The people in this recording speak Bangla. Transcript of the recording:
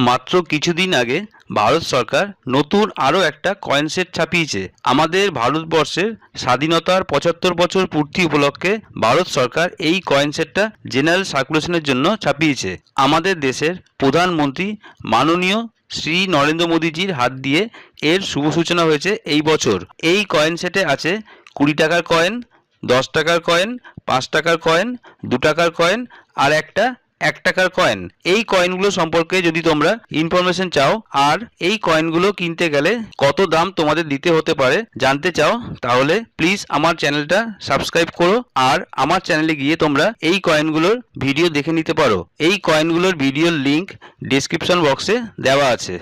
মাত্র কিছুদিন আগে ভারত সরকার নতুন আরও একটা কয়েন সেট ছাপিয়েছে। আমাদের ভারতবর্ষের স্বাধীনতার ৭৫ বছর পূর্তি উপলক্ষে ভারত সরকার এই কয়েন সেটটা জেনারেল সার্কুলেশনের জন্য ছাপিয়েছে। আমাদের দেশের প্রধানমন্ত্রী মাননীয় শ্রী নরেন্দ্র মোদীজির হাত দিয়ে এর শুভ সূচনা হয়েছে এই বছর। এই কয়েন সেটে আছে ২০ টাকার কয়েন, ১০ টাকার কয়েন, ৫ টাকার কয়েন, ২ টাকার কয়েন আর একটা ১ টাকার কয়েন। এই কয়েনগুলো সম্পর্কে যদি তোমরা ইনফরমেশন চাও আর এই কয়েনগুলো কিনতে গেলে কত দাম তোমাদের দিতে হতে পারে জানতে চাও, তাহলে প্লিজ আমার চ্যানেলটা সাবস্ক্রাইব করো আর আমার চ্যানেলে গিয়ে তোমরা এই কয়েনগুলোর ভিডিও দেখে নিতে পারো। এই কয়েনগুলোর ভিডিওর লিঙ্ক ডেসক্রিপশন বক্সে দেওয়া আছে।